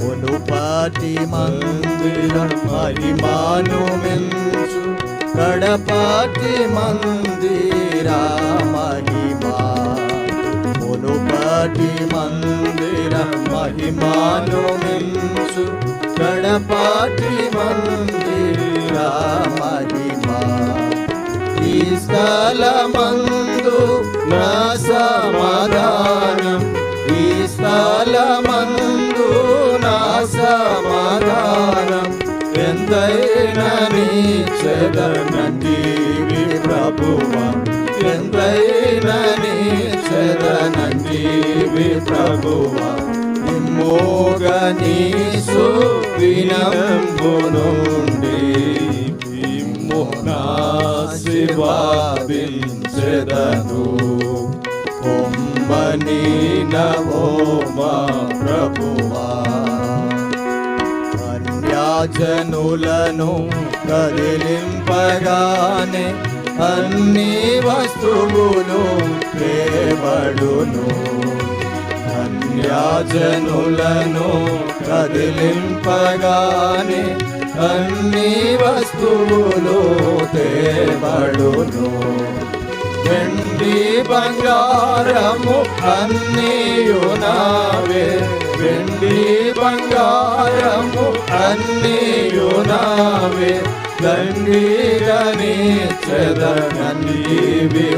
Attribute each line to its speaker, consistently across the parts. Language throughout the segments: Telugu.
Speaker 1: మునుపటి మందిర మహిమాను మించు కడపటి మందిర మహిమా. మునుపటి మందిర మహిమాను మించు కడపటి మందిర మహిమా. ఈ స్థలమందు నా సమాధానం, ఈ స్థలమందు నా సమాధానం ఎంతైనా నీచెదనంటివి ప్రభువా, ఎంతైనా నీచెదనంటివి ప్రభువా. ఇమ్మోగని సువినంబు నుండి ఆశీర్వాదించెదను. కొమ్మని నవో మా ప్రభువా. అన్యజనులను కదిలింపగానే అన్ని వస్తువులు తేబడును. అన్యజనులను కదిలింపగానే అన్ని వస్తువులు తేబడును. వెండి బంగారము అన్నీయు నావే, వెండి బంగారము అన్నీయు నావే. దండిగా నీచెదనంటివి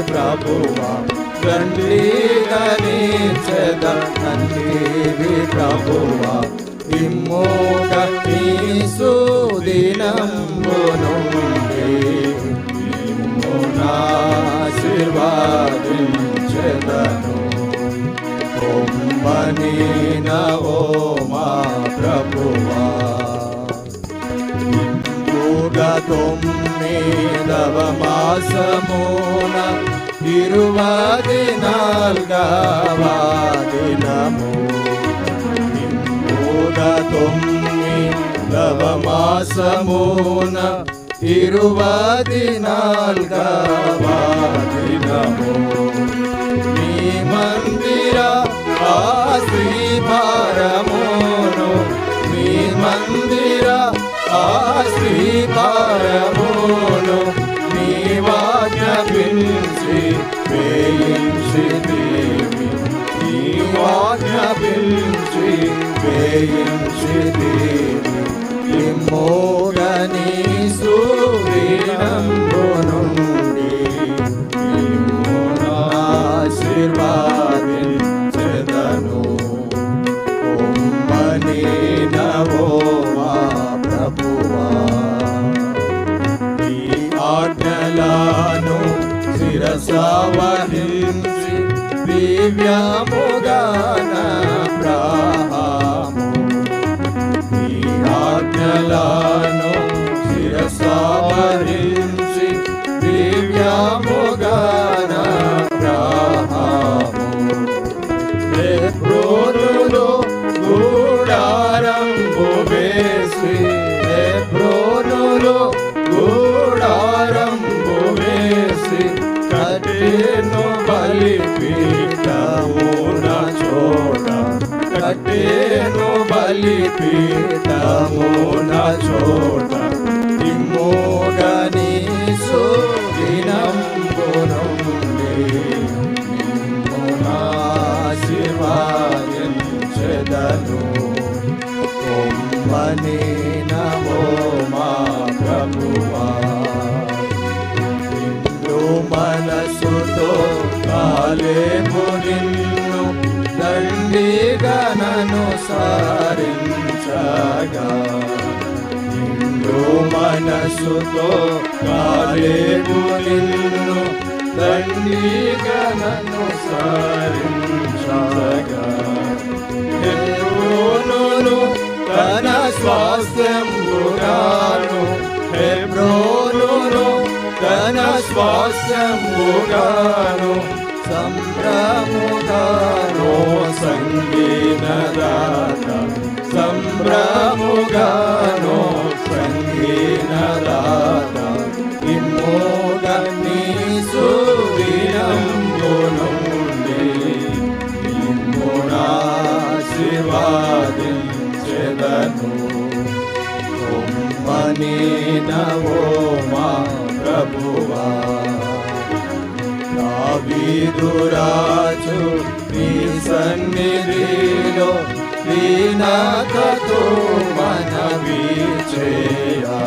Speaker 1: ప్రభువా, దండిగా నీచెదనంటివి ప్రభువా. ఇమ్మోగ నీ సుదినంబు నుండి ఆశీర్వాదించెదను. కొమ్మని నవో మా ప్రభువా. ఇంపుగా 9వ మాసమున 24వ దినము. ఇంపుగా 9వ మాసమున 24వ దినము. నీ మందిర ఆశ్రీభారమును, నీ మందిర ఆశ్రీభారమును నీవాజ్ఞాపించి వేయించితివి, నీవాజ్ఞాపించి వేయించితివి. ఇమ్మోగని సువినంబు నుండి ఆశీర్వాదించెదను. కొమ్మని నవో మా ప్రభువా. ఈ ఆజ్ఞలను శిరసావహించి దివ్యముగాన అబ్రాహాము. ఈ ఆజ్ఞలను శిరసావహించి దివ్యముగాన అబ్రాహాము. హెబ్రోనులో గూడారంబు వేసి, హెబ్రోనులో గూడారంబు వేసి కట్టెను బలిపీఠమున చోట, కట్టెను బలిపీఠమున చోట. ఇమ్మోగని సుదినంబు నుండి ఆశీర్వాదించెదను. కొమ్మని నవో మా ప్రభువా. నిన్ను మనసుతో కాలేబు నిన్ను దండిగా నన్ను సారించగా. నిన్ను మనసుతో కాలేబు నిన్ను దండిగా నన్ను సారించగా. హెబ్రోనును తన స్వాస్థ్యముగాను, హెబ్రోనును తన స్వాస్థ్యముగాను సంభ్రముగాను సంగీనదాత, సంభ్రముగాను సంగీనదాత. ఇమ్మోగ నీ సువినంబు నుండి ఆశీర్వాదించెదను. ఆశీర్వాదించెదను కొమ్మని నవో మా ప్రభువా దావీదు రాజు నీ సన్నిధిలో దీనతతో మనవి చేయా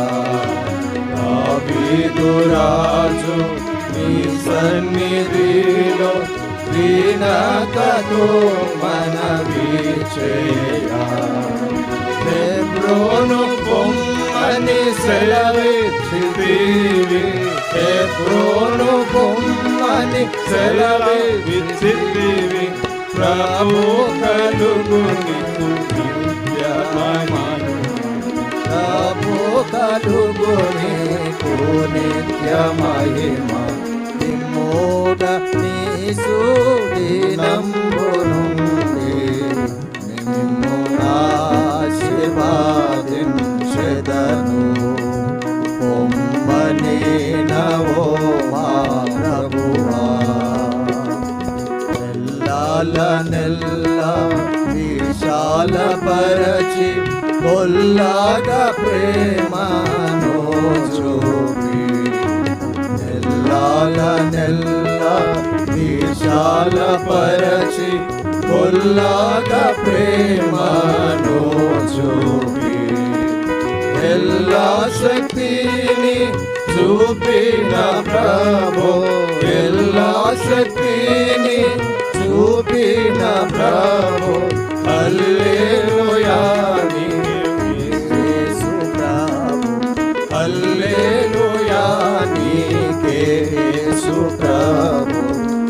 Speaker 1: దావీదు రాజు నీ సన్నిధిలో దీనతతో మనవి చేయా హెబ్రోను బొమ్మని సెలవిచ్చితివి హెబ్రోను బొమ్మని సెలవిచ్చితివి ప్రభు కలుగు నీకు నిత్యమహిమ ప్రభు కలుగు నీకు నిత్యమహిమ నిమ్మోడ నీ సుదినంబు నుండి నిన్ను ఆశీర్వాదించెదను కొమ్మని నవో మా ప్రభువా నెల్ల విశాలపరచి కొల్లాగా ప్రేమను చూపి నెల్ల విశాలపరచి కొల్లాగా ప్రేమను చూపి ఎల్లా శక్తిని చూపిన ప్రభు ఎల్లా శక్తిని చూపిన ప్రభు హల్లెలూయా నీకే యేసు ప్రభు హల్లెలూయా నీకే యేసు ప్రభు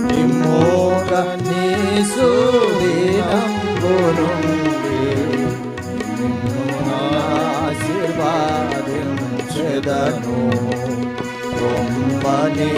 Speaker 1: నిమ్మోగ నీ సుదినంబు నుండి నిన్ను ఆశీర్వాదించెదను కొమ్మని